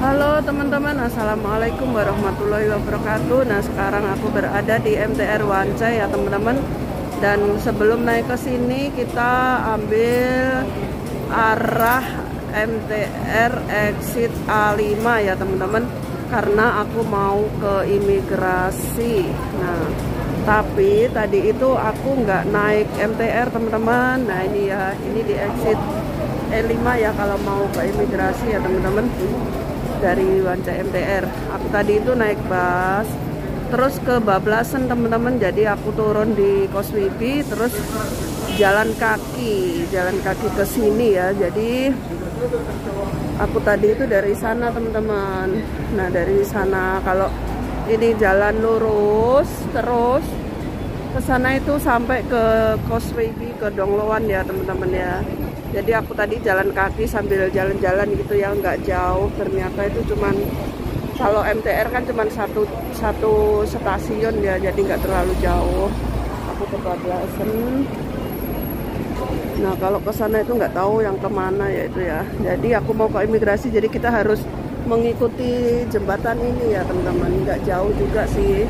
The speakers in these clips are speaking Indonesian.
Halo teman-teman, assalamualaikum warahmatullahi wabarakatuh. Nah, sekarang aku berada di MTR Wancai ya teman-teman. Dan sebelum naik ke sini kita ambil arah MTR exit A5 ya teman-teman, karena aku mau ke imigrasi. Nah, tapi tadi itu aku nggak naik MTR teman-teman. Nah ini ya, ini di exit E5 ya kalau mau ke imigrasi ya teman-teman, dari Wancai MTR. Aku tadi itu naik bus terus ke Bablasan teman-teman, jadi aku turun di Koswibi terus jalan kaki ke sini ya. Jadi aku tadi itu dari sana teman-teman. Nah dari sana kalau ini jalan lurus terus ke sana itu sampai ke Koswibi, ke Dongloan ya teman-teman ya. Jadi aku tadi jalan kaki sambil jalan-jalan gitu ya, nggak jauh. Ternyata itu cuman, kalau MTR kan cuman satu stasiun ya, jadi nggak terlalu jauh. Aku ke Bablasan. Nah kalau ke sana itu nggak tahu yang kemana ya itu ya. Jadi aku mau ke imigrasi, jadi kita harus mengikuti jembatan ini ya teman-teman. Nggak jauh juga sih,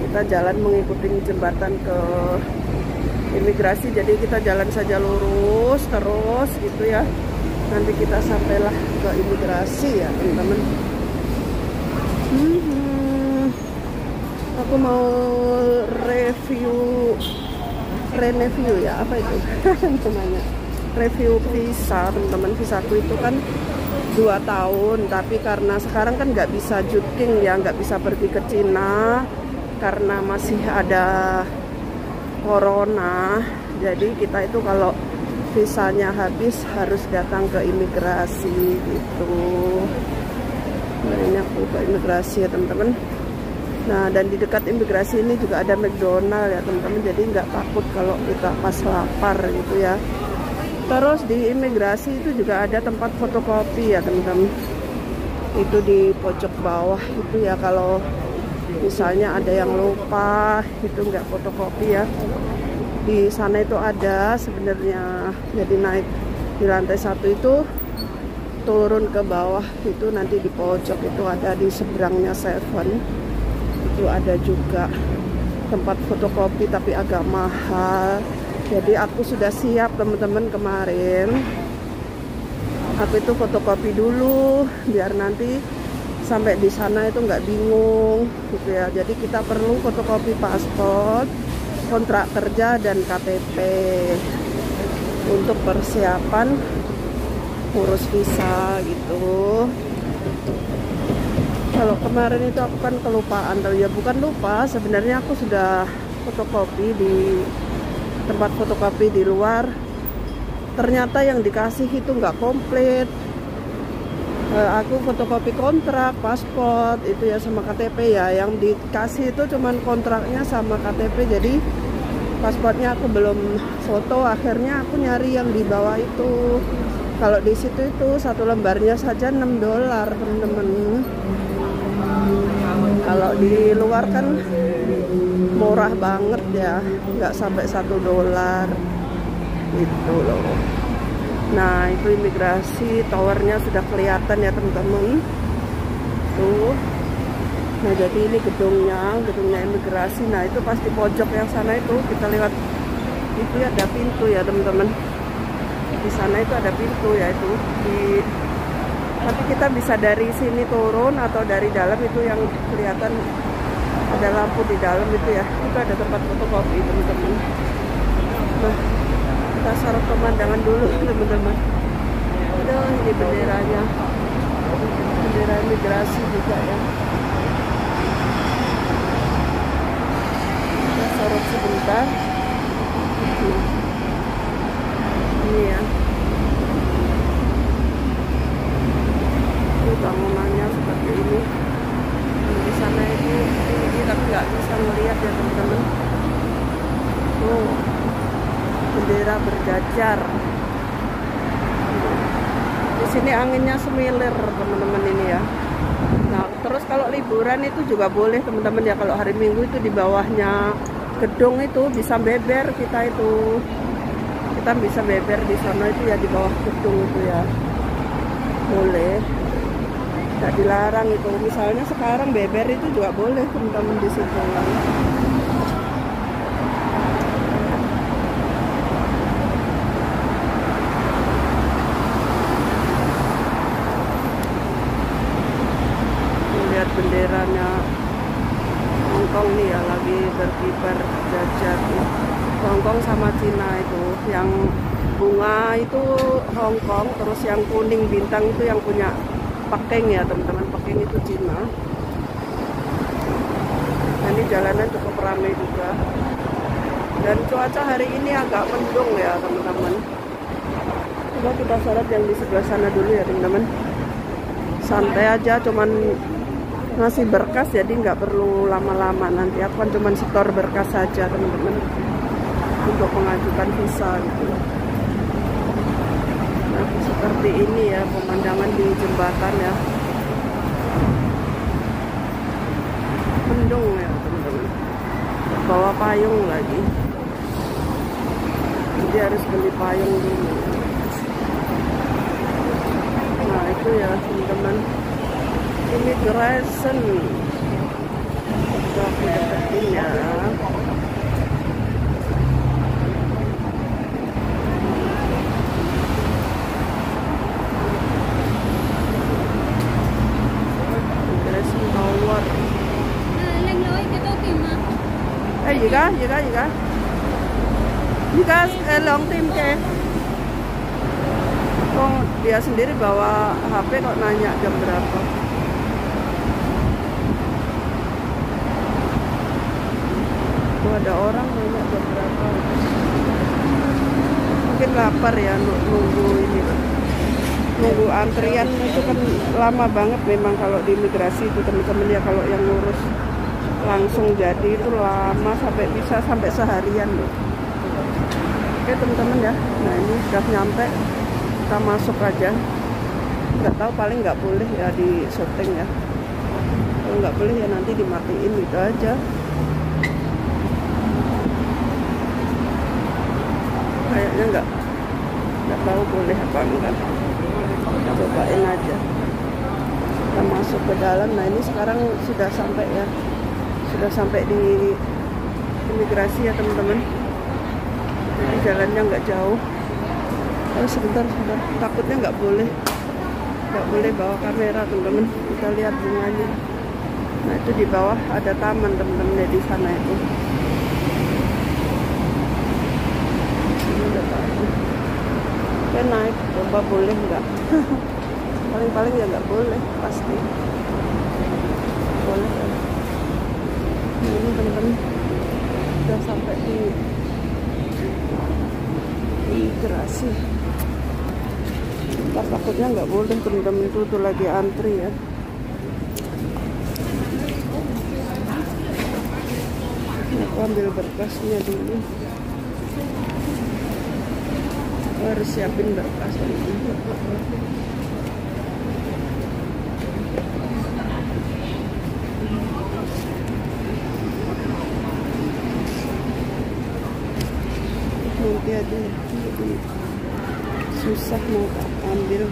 kita jalan mengikuti jembatan ke imigrasi. Jadi kita jalan saja lurus terus gitu ya, nanti kita sampailah ke imigrasi ya teman-teman. Aku mau review ya, apa itu namanya, review visa teman-teman. Visaku itu kan 2 tahun, tapi karena sekarang kan nggak bisa juking ya, nggak bisa pergi ke Cina karena masih ada corona. Jadi kita itu kalau visanya habis harus datang ke imigrasi gitu. Nah ini aku ke imigrasi ya teman-teman. Nah dan di dekat imigrasi ini juga ada McDonald ya teman-teman, jadi nggak takut kalau kita pas lapar gitu ya. Terus di imigrasi itu juga ada tempat fotokopi ya teman-teman, itu di pojok bawah itu ya. Kalau misalnya ada yang lupa itu nggak fotokopi ya, di sana itu ada sebenarnya. Jadi naik di lantai 1 itu, turun ke bawah itu, nanti di pojok itu ada, di seberangnya Seven itu ada juga tempat fotokopi, tapi agak mahal. Jadi aku sudah siap teman-teman, kemarin aku itu fotokopi dulu biar nanti sampai di sana itu nggak bingung gitu ya. Jadi kita perlu fotokopi paspor, kontrak kerja, dan KTP untuk persiapan urus visa gitu. Kalau kemarin itu aku kan kelupaan, ya bukan lupa, sebenarnya aku sudah fotokopi di tempat fotokopi di luar. Ternyata yang dikasih itu nggak komplit. Aku fotokopi kontrak, paspor itu ya, sama KTP ya. Yang dikasih itu cuman kontraknya sama KTP, jadi paspornya aku belum foto. Akhirnya aku nyari yang di bawah itu. Kalau di situ itu satu lembarnya saja $6 teman-teman. Kalau di luar kan murah banget ya, nggak sampai $1 gitu loh. Nah itu imigrasi, towernya sudah kelihatan ya teman-teman tuh. Nah jadi ini gedungnya imigrasi. Nah itu pasti pojok yang sana itu, kita lewat itu ya, ada pintu ya teman-teman. Di sana itu ada pintu ya itu tapi kita bisa dari sini turun atau dari dalam itu yang kelihatan ada lampu di dalam itu ya, itu ada tempat fotokopi teman-teman. Nah kita sorot pemandangan dulu teman-teman. Aduh ini benderanya, bendera imigrasi juga ya. Kita sorot sebentar. Ini ya, ini bangunannya seperti ini. Di sana itu tinggi tapi nggak bisa melihat ya teman-teman. Tuh bendera berjajar. Di sini anginnya semilir teman-teman ini ya. Nah terus kalau liburan itu juga boleh teman-teman ya, kalau hari Minggu itu di bawahnya gedung itu bisa beber, kita bisa beber di sana itu ya, di bawah gedung itu ya boleh. Nah nggak dilarang itu. Misalnya sekarang beber itu juga boleh teman-teman di situ. Lihat benderanya Hongkong nih ya, lagi berkibar jajak. Hongkong sama Cina itu, yang bunga itu Hongkong, terus yang kuning bintang itu yang punya Peking ya teman-teman. Peking itu Cina. Nah, ini jalanan cukup ramai juga. Dan cuaca hari ini agak mendung ya teman-teman. Coba kita sorot yang di sebelah sana dulu ya teman-teman. Santai aja, cuman ngasih berkas, jadi nggak perlu lama-lama. Nanti aku kan cuman setor berkas saja teman-teman untuk mengajukan visa gitu. Nah, seperti ini ya pemandangan di jembatan ya. Mendung ya teman-teman. Bawa payung lagi. Jadi harus beli payung dulu. Nah, itu ya teman-teman. Immigration. Udah aku deketin ya. Jika long tim ke, kok dia sendiri bawa HP kok nanya jam berapa? Tuh ada orang nanya jam berapa? Mungkin lapar ya, nunggu ini, nunggu antrian itu kan lama banget memang kalau di imigrasi itu teman-teman ya. Kalau yang ngurus langsung jadi itu lama, sampai bisa sampai seharian loh. Oke teman-teman ya, nah ini sudah nyampe, kita masuk aja. Nggak tahu, paling nggak boleh ya di syuting ya. Kalau nggak boleh ya nanti dimatiin gitu aja. Kayaknya nggak tahu boleh apa enggak. Kita cobain aja. Kita masuk ke dalam. Nah ini sekarang sudah sampai ya. Sudah sampai di imigrasi ya teman-teman. Jadi jalannya nggak jauh. Oh sebentar, takutnya nggak boleh bawa kamera teman-teman. Kita lihat bunganya. Nah itu di bawah ada taman teman-teman ya, di sana itu. Ini udah tahu. Oke naik, coba boleh nggak? Paling-paling ya nggak boleh pasti. Boleh ya. Nah, ini teman-teman udah sampai di imigrasi. Ntar takutnya nggak boleh teman-teman, itu tuh lagi antri ya. Aku ambil berkasnya dulu. Aku harus siapin berkas dulu. Nanti aja jadi susah mau ambil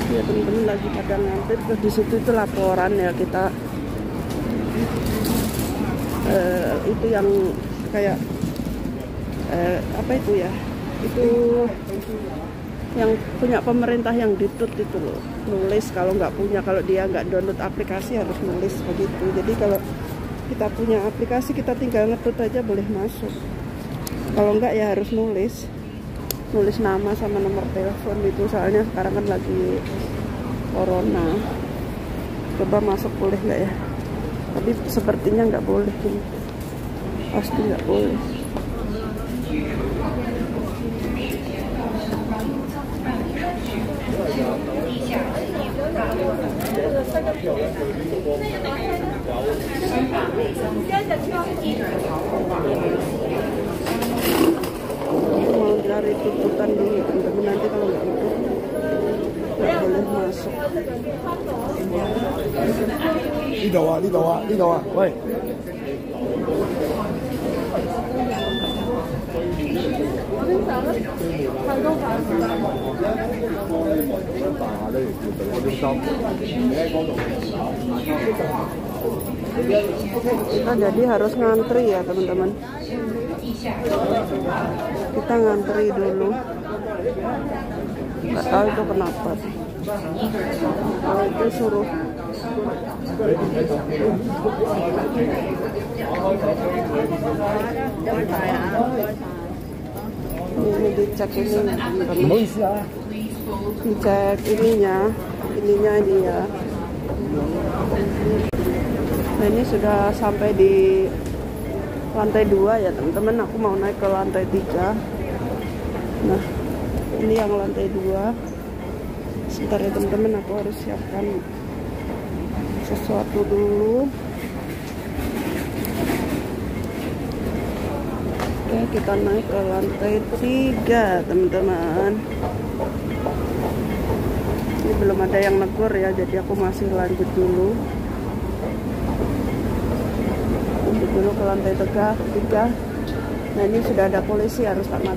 ya temen-temen, lagi pada ngantri. Terus di situ itu laporan ya kita itu yang kayak apa itu ya, itu yang punya pemerintah yang ditut itu loh, nulis. Kalau nggak punya, kalau dia nggak download aplikasi harus nulis begitu. Jadi kalau kita punya aplikasi, kita tinggal ngetut aja boleh masuk. Kalau enggak ya harus nulis nama sama nomor telepon itu. Soalnya sekarang kan lagi corona. Coba masuk boleh nggak ya? Tapi sepertinya nggak boleh, pasti nggak boleh. Mau cari tutupan dulu teman-teman, nanti kalau nggak tutup nggak boleh masuk. Di bawah, woi. Kita jadi harus ngantri ya teman-teman. Kita ngantri dulu. Nggak tahu itu kenapa. Kalau itu suruh ini dicek ini teman-teman. Dicek ininya ini ya. Nah ini sudah sampai di lantai 2 ya teman-teman. Aku mau naik ke lantai 3. Nah ini yang lantai 2. Sebentar ya teman-teman, aku harus siapkan sesuatu dulu. Oke, kita naik ke lantai 3 teman-teman. Ini belum ada yang negur ya, jadi aku masih lanjut dulu. Lanjut dulu ke lantai 3. Nah ini sudah ada polisi, harus tak mati.